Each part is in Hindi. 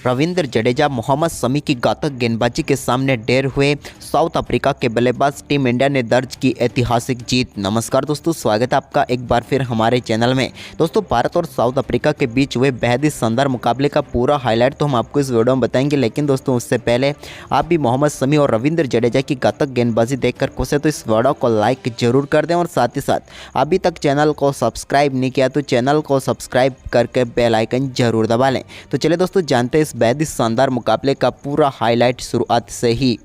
रविंद्र जडेजा मोहम्मद शमी की घातक गेंदबाजी के सामने ढेर हुए साउथ अफ्रीका के बल्लेबाज टीम इंडिया ने दर्ज की ऐतिहासिक जीत। नमस्कार दोस्तों, स्वागत है आपका एक बार फिर हमारे चैनल में। दोस्तों, भारत और साउथ अफ्रीका के बीच हुए बेहद ही शानदार मुकाबले का पूरा हाईलाइट तो हम आपको इस वीडियो में बताएंगे, लेकिन दोस्तों उससे पहले आप भी मोहम्मद शमी और रविंद्र जडेजा की घातक गेंदबाजी देखकर खुश है तो इस वीडियो को लाइक जरूर कर दें और साथ ही साथ अभी तक चैनल को सब्सक्राइब नहीं किया तो चैनल को सब्सक्राइब करके बेल आइकन जरूर दबा लें। तो चलिए दोस्तों, जानते हैं इस बेहद ही शानदार मुकाबले का पूरा हाईलाइट शुरुआत से ही।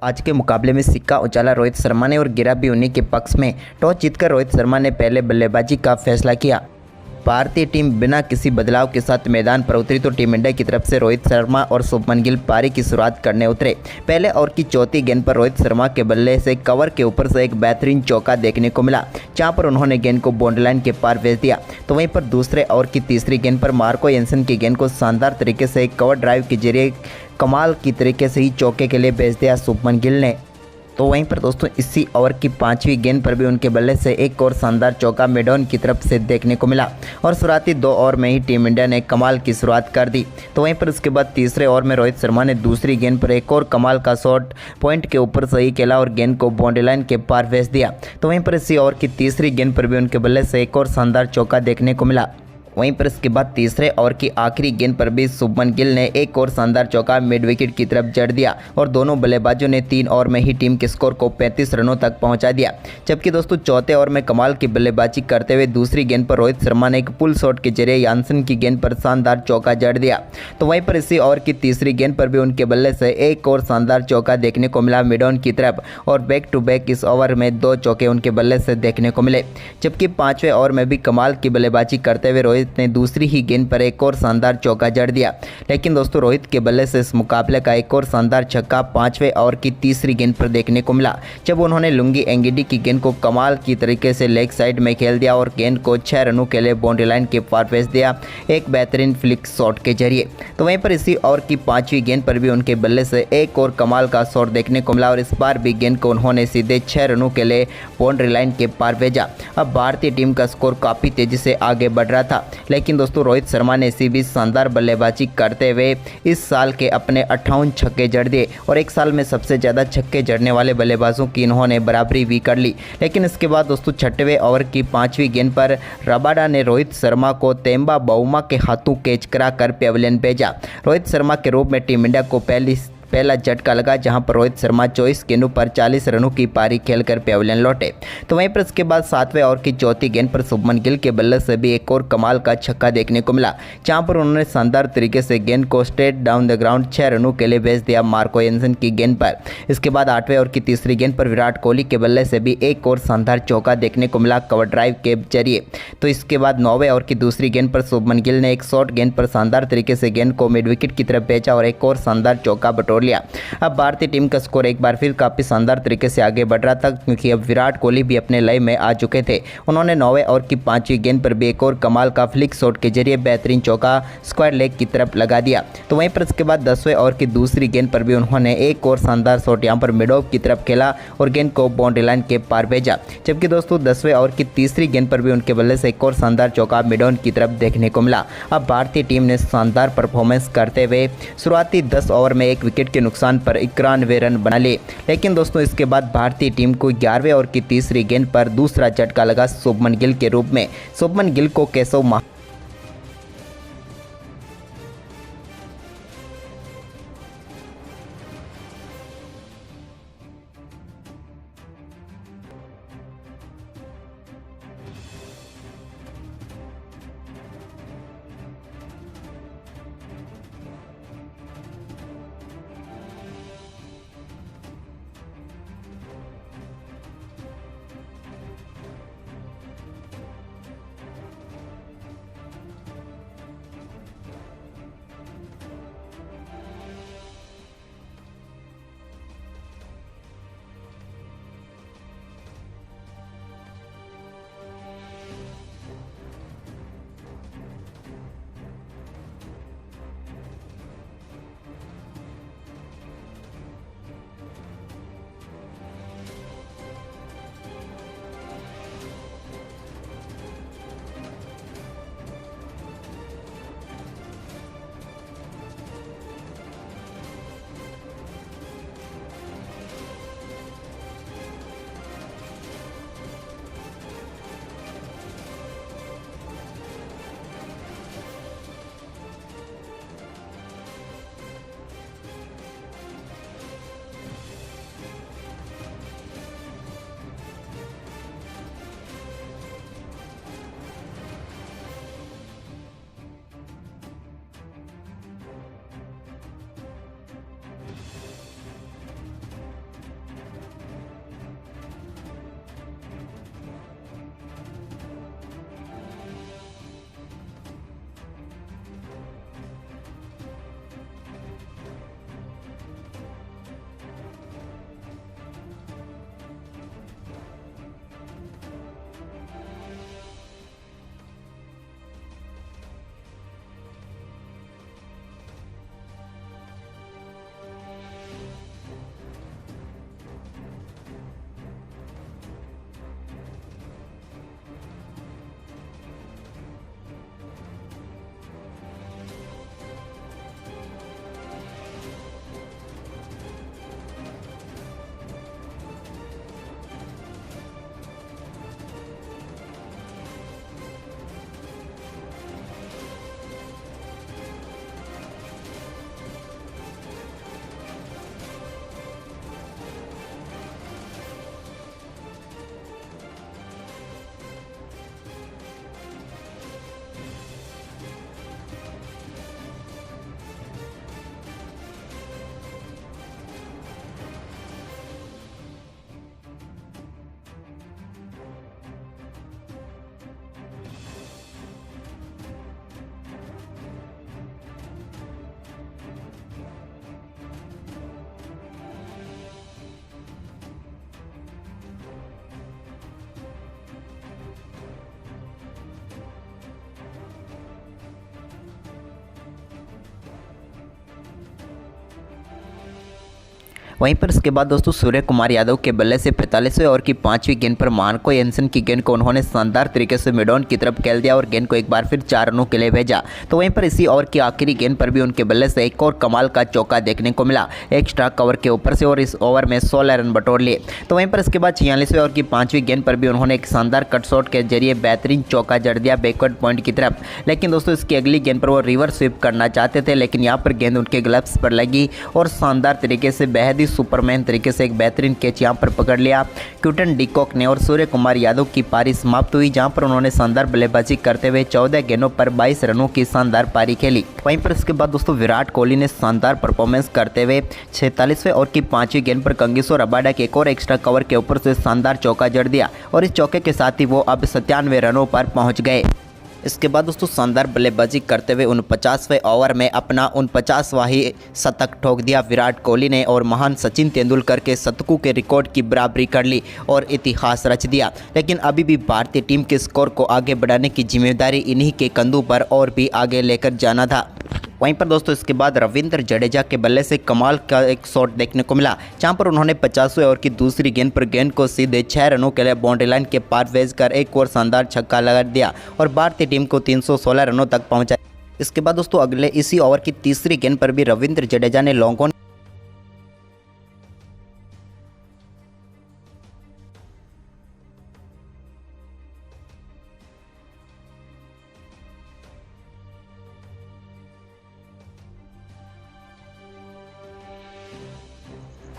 आज के मुकाबले में सिक्का उछाला रोहित शर्मा ने और गिरा भी उन्हीं के पक्ष में। टॉस जीतकर रोहित शर्मा ने पहले बल्लेबाजी का फैसला किया। भारतीय टीम बिना किसी बदलाव के साथ मैदान पर उतरी तो टीम इंडिया की तरफ से रोहित शर्मा और शुभमन गिल पारी की शुरुआत करने उतरे। पहले ओवर की चौथी गेंद पर रोहित शर्मा के बल्ले से कवर के ऊपर से एक बेहतरीन चौका देखने को मिला, जहां पर उन्होंने गेंद को बाउंड्री लाइन के पार भेज दिया। तो वहीं पर दूसरे ओवर की तीसरी गेंद पर मार्को एंसन की गेंद को शानदार तरीके से एक कवर ड्राइव के जरिए कमाल की तरीके से ही चौके के लिए भेज दिया शुभमन गिल ने। तो वहीं पर दोस्तों इसी ओवर की पांचवी गेंद पर भी उनके बल्ले से एक और शानदार चौका मिडॉन की तरफ से देखने को मिला और शुरुआती 2 ओवर में ही टीम इंडिया ने कमाल की शुरुआत कर दी। तो वहीं पर उसके बाद तीसरे ओवर में रोहित शर्मा ने दूसरी गेंद पर एक और कमाल का शॉट पॉइंट के ऊपर सही खेला और गेंद को बाउंड्री लाइन के पार भेज दिया। तो वहीं पर इसी ओवर की तीसरी गेंद पर भी उनके बल्ले से एक और शानदार चौका देखने को मिला। वहीं पर इसके बाद तीसरे ओवर की आखिरी गेंद पर भी शुभमन गिल ने एक और शानदार चौका मिड विकेट की तरफ जड़ दिया और दोनों बल्लेबाजों ने 3 ओवर में ही टीम के स्कोर को 35 रनों तक पहुंचा दिया। जबकि दोस्तों चौथे ओवर में कमाल की बल्लेबाजी करते हुए दूसरी गेंद पर रोहित शर्मा ने एक पुल शॉट के जरिए यानसन की गेंद पर शानदार चौका जड़ दिया। तो वहीं पर इसी ओवर की तीसरी गेंद पर भी उनके बल्ले से एक और शानदार चौका देखने को मिला मिडॉन की तरफ और बैक टू बैक इस ओवर में 2 चौके उनके बल्ले से देखने को मिले। जबकि पांचवें ओवर में भी कमाल की बल्लेबाजी करते हुए रोहित ने दूसरी ही गेंद पर एक और शानदार चौका जड़ दिया। लेकिन दोस्तों रोहित के बल्ले से इस मुकाबले का एक और शानदार छक्का पांचवें ओवर की तीसरी गेंद पर देखने को मिला, जब उन्होंने लुंगी एंगिडी की गेंद को कमाल की तरीके से लेग साइड में खेल दिया और गेंद को 6 रनों के लिए बाउंड्री लाइन के पार भेज दिया एक बेहतरीन फ्लिक शॉट के जरिए। तो वहीं पर इसी ओवर की पांचवी गेंद पर भी उनके बल्ले से एक और कमाल का शॉट देखने को मिला और इस बार भी गेंद को उन्होंने सीधे 6 रनों के लिए बाउंड्री लाइन के पार भेजा। अब भारतीय टीम का स्कोर काफ़ी तेजी से आगे बढ़ रहा था, लेकिन दोस्तों रोहित शर्मा ने इसी बीच शानदार बल्लेबाजी करते हुए इस साल के अपने 58 छक्के जड़ दिए और एक साल में सबसे ज़्यादा छक्के जड़ने वाले बल्लेबाजों की इन्होंने बराबरी भी कर ली। लेकिन इसके बाद दोस्तों छठवें ओवर की पांचवी गेंद पर रबाडा ने रोहित शर्मा को तेम्बा बाउमा के हाथों कैच कराकर पेविलियन भेजा। रोहित शर्मा के रूप में टीम इंडिया को पहला झटका लगा, जहां पर रोहित शर्मा 24 गेंदों पर 40 रनों की पारी खेलकर पेविलियन लौटे। तो वहीं पर इसके बाद 7वें ओवर की चौथी गेंद पर शुभमन गिल के बल्ले से भी एक और कमाल का छक्का देखने को मिला, जहां पर उन्होंने शानदार तरीके से गेंद को स्ट्रेट डाउन द ग्राउंड 6 रनों के लिए भेज दिया मार्को एंसन की गेंद पर। इसके बाद 8वें ओवर की तीसरी गेंद पर विराट कोहली के बल्ले से भी एक और शानदार चौका देखने को मिला कवर ड्राइव के जरिए। तो इसके बाद 9वें ओवर की दूसरी गेंद पर शुभमन गिल ने एक शॉर्ट गेंद पर शानदार तरीके से गेंद को मिड विकेट की तरफ भेजा और एक और शानदार चौका बटोर लिया। अब भारतीय टीम का स्कोर एक बार फिर काफी शानदार तरीके से आगे बढ़ रहा था, क्योंकि अब विराट कोहली भी अपने लय में आ चुके थे। उन्होंने 9वें ओवर की पांचवी गेंद पर भी एक और कमाल का फ्लिक शॉट के जरिए बेहतरीन चौका स्क्वायर लेग की तरफ लगा दिया। तो वहीं पर इसके बाद 10वें ओवर की दूसरी गेंद पर भी उन्होंने एक और शानदार शॉट यहां पर मिड ऑफ की तरफ खेला और गेंद को बाउंड्री लाइन के पार भेजा। जबकि दोस्तों 10वें ओवर की तीसरी गेंद पर भी उनके बल्ले से एक और शानदार चौका मिड ऑन की तरफ देखने को मिला। अब भारतीय टीम ने शानदार परफॉर्मेंस करते हुए शुरुआती 10 ओवर में 1 विकेट के नुकसान पर 91 रन बना लिए। लेकिन दोस्तों इसके बाद भारतीय टीम को 11वें ओवर की तीसरी गेंद पर दूसरा झटका लगा शुभमन गिल के रूप में। शुभमन गिल को केशव वहीं पर इसके बाद दोस्तों सूर्य कुमार यादव के बल्ले से 45वें ओवर की 5वीं गेंद पर मार्को येंसन की गेंद को उन्होंने शानदार तरीके से मिडॉन की तरफ खेल दिया और गेंद को एक बार फिर 4 रनों के लिए भेजा। तो वहीं पर इसी ओवर की आखिरी गेंद पर भी उनके बल्ले से एक और कमाल का चौका देखने को मिला एक्स्ट्रा कवर के ऊपर से, और इस ओवर में 16 रन बटोर लिए। तो वहीं पर इसके बाद 46वें ओवर की 5वीं गेंद पर भी उन्होंने एक शानदार कट शॉट के जरिए बेहतरीन चौका जड़ दिया बैकवर्ड पॉइंट की तरफ। लेकिन दोस्तों इसकी अगली गेंद पर वो रिवर्स स्वीप करना चाहते थे, लेकिन यहाँ पर गेंद उनके ग्लव्स पर लगी और शानदार तरीके से बेहद ही सुपरमैन तरीके से एक बेहतरीन कैच यहाँ पर पकड़ लिया क्विंटन डिकॉक ने, और सूर्य कुमार यादव की पारी समाप्त हुई, जहां पर उन्होंने शानदार बल्लेबाजी करते हुए 14 गेंदों पर 22 रनों की शानदार पारी खेली। वहीं पर इसके बाद दोस्तों विराट कोहली ने शानदार परफॉर्मेंस करते हुए 46वें ओवर की 5वीं गेंद पर कंगिसो रबाडा के एक और एक्स्ट्रा कवर के ऊपर से शानदार चौका जड़ दिया, और इस चौके के साथ ही वो अब 97 रनों पर पहुंच गए। इसके बाद दोस्तों शानदार बल्लेबाजी करते हुए 49वें ओवर में अपना 49वां ही शतक ठोक दिया विराट कोहली ने, और महान सचिन तेंदुलकर के शतकों के रिकॉर्ड की बराबरी कर ली और इतिहास रच दिया। लेकिन अभी भी भारतीय टीम के स्कोर को आगे बढ़ाने की जिम्मेदारी इन्हीं के कंधों पर और भी आगे लेकर जाना था। वहीं पर दोस्तों इसके बाद रविंद्र जडेजा के बल्ले से कमाल का एक शॉट देखने को मिला, जहां पर उन्होंने 50वें ओवर की दूसरी गेंद पर गेंद को सीधे 6 रनों के लिए बाउंड्री लाइन के पार भेजकर एक और शानदार छक्का लगा दिया और भारतीय टीम को 316 रनों तक पहुंचाया। इसके बाद दोस्तों अगले इसी ओवर की तीसरी गेंद पर भी रविंद्र जडेजा ने लॉन्ग ऑन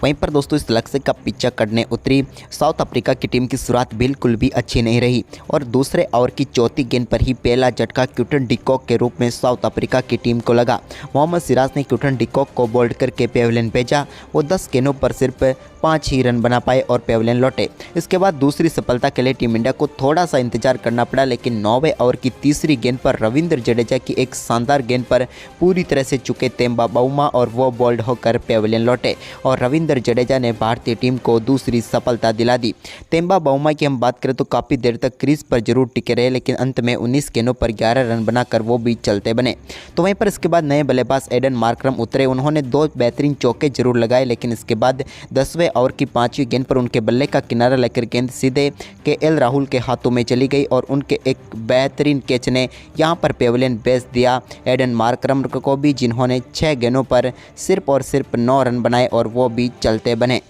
वहीं पर दोस्तों इस लक्ष्य का पीछा करने उतरी साउथ अफ्रीका की टीम की शुरुआत बिल्कुल भी अच्छी नहीं रही, और दूसरे ओवर की चौथी गेंद पर ही पहला झटका क्विंटन डिकॉक के रूप में साउथ अफ्रीका की टीम को लगा। मोहम्मद सिराज ने क्विंटन डिकॉक को बोल्ड करके पेविलियन भेजा, वो 10 गेंदों पर सिर्फ 5 ही रन बना पाए और पेविलियन लौटे। इसके बाद दूसरी सफलता के लिए टीम इंडिया को थोड़ा सा इंतजार करना पड़ा, लेकिन 9वें ओवर की तीसरी गेंद पर रविंद्र जडेजा की एक शानदार गेंद पर पूरी तरह से चुके तेम्बा बाउमा और वो बोल्ड होकर पेविलियन लौटे, और रविंद्र जडेजा ने भारतीय टीम को दूसरी सफलता दिला दी। तेम्बा बाउमा की हम बात करें तो काफ़ी देर तक क्रीज पर जरूर टिके रहे, लेकिन अंत में 19 गेंदों पर 11 रन बनाकर वो भी चलते बने। तो वहीं पर इसके बाद नए बल्लेबाज एडन मार्करम उतरे, उन्होंने 2 बेहतरीन चौके जरूर लगाए, लेकिन इसके बाद 10वें ओवर की 5वीं गेंद पर उनके बल्ले का किनारा लेकर गेंद सीधे केएल राहुल के हाथों में चली गई, और उनके एक बेहतरीन कैच ने यहां पर पेविलियन भेज दिया एडन मार्करम को भी, जिन्होंने 6 गेंदों पर सिर्फ और सिर्फ 9 रन बनाए और वो भी चलते बने।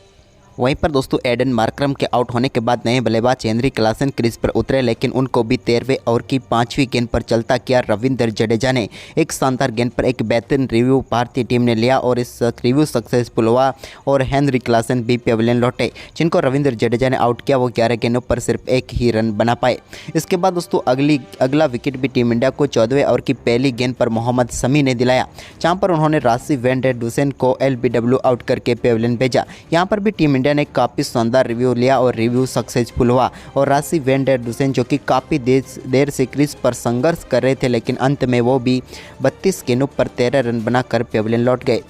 वहीं पर दोस्तों एडन मार्करम के आउट होने के बाद नए बल्लेबाज हेनरी क्लासन क्रीज पर उतरे, लेकिन उनको भी 13वें ओवर की 5वीं गेंद पर चलता किया रविंद्र जडेजा ने एक शानदार गेंद पर एक बेहतरीन रिव्यू भारतीय टीम ने लिया, और इस रिव्यू सक्सेसफुल हुआ और हेनरी क्लासन भी पेविलियन लौटे, जिनको रविंद्र जडेजा ने आउट किया। वो 11 गेंदों पर सिर्फ 1 ही रन बना पाए। इसके बाद दोस्तों अगला विकेट भी टीम इंडिया को 14वें ओवर की पहली गेंद पर मोहम्मद शमी ने दिलाया, जहाँ पर उन्होंने राशि वैन डे डुसेन को LBW आउट करके पेविलियन भेजा। यहाँ पर भी टीम इंडिया ने काफ़ी शानदार रिव्यू लिया और रिव्यू सक्सेसफुल हुआ, और राशि वैन डे डुसेन जो कि काफ़ी देर से क्रीज पर संघर्ष कर रहे थे, लेकिन अंत में वो भी 32 गेंदों पर 13 रन बनाकर पेविलियन लौट गए।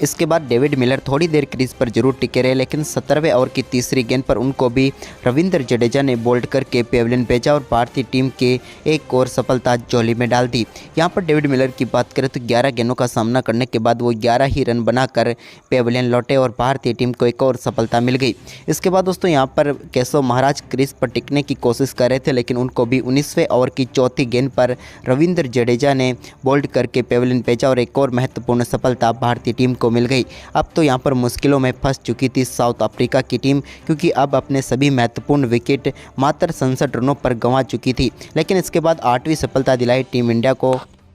इसके बाद डेविड मिलर थोड़ी देर क्रीज पर जरूर टिके रहे, लेकिन 17वें ओवर की तीसरी गेंद पर उनको भी रविंद्र जडेजा ने बोल्ड करके पेविलियन भेजा और भारतीय टीम के एक और सफलता झोली में डाल दी। यहां पर डेविड मिलर की बात करें तो 11 गेंदों का सामना करने के बाद वो 11 ही रन बनाकर पेविलियन लौटे और भारतीय टीम को एक और सफलता मिल गई। इसके बाद दोस्तों यहां पर केशव महाराज क्रीज पर टिकने की कोशिश कर रहे थे, लेकिन उनको भी 19वें ओवर की चौथी गेंद पर रविंद्र जडेजा ने बोल्ड करके पेविलियन भेजा और एक और महत्वपूर्ण सफलता भारतीय टीम को मिल गई। अब तो यहां पर मुश्किलों में फंस चुकी थी साउथ अफ्रीका की टीम, क्योंकि अब अपने सभी महत्वपूर्ण विकेट मात्र 67 रनों पर गंवा चुकी थी। लेकिन इसके बाद 8वीं सफलता दिलाई टीम इंडिया को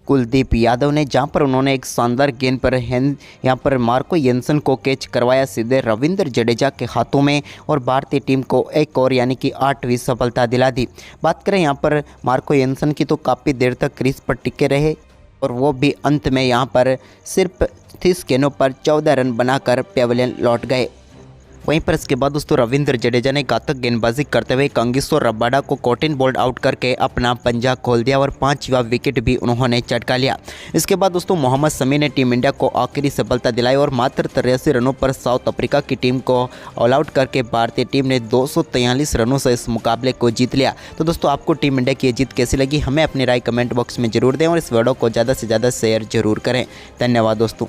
कुलदीप यादव ने, जहां पर उन्होंने एक शानदार गेंद पर यहां पर मार्को येंसन को कैच करवाया सीधे रविंद्र जडेजा के हाथों में, और भारतीय टीम को एक और यानी कि 8वीं सफलता दिला दी। बात करें यहां पर मार्को येंसन की तो काफ़ी देर तक क्रीज पर टिके रहे, और वो भी अंत में यहां पर सिर्फ 30 गेंदों पर 14 रन बनाकर पेविलियन लौट गए। वहीं पर इसके बाद दोस्तों रविंद्र जडेजा ने घातक गेंदबाजी करते हुए कंगिसो रबाडा को कॉटन बोल्ड आउट करके अपना पंजा खोल दिया और 5वां विकेट भी उन्होंने चटका लिया। इसके बाद दोस्तों मोहम्मद शमी ने टीम इंडिया को आखिरी सफलता दिलाई और मात्र 83 रनों पर साउथ अफ्रीका की टीम को ऑल आउट करके भारतीय टीम ने 243 रनों से इस मुकाबले को जीत लिया। तो दोस्तों आपको टीम इंडिया की ये जीत कैसी लगी, हमें अपनी राय कमेंट बॉक्स में जरूर दें और इस वीडियो को ज़्यादा से ज़्यादा शेयर जरूर करें। धन्यवाद दोस्तों।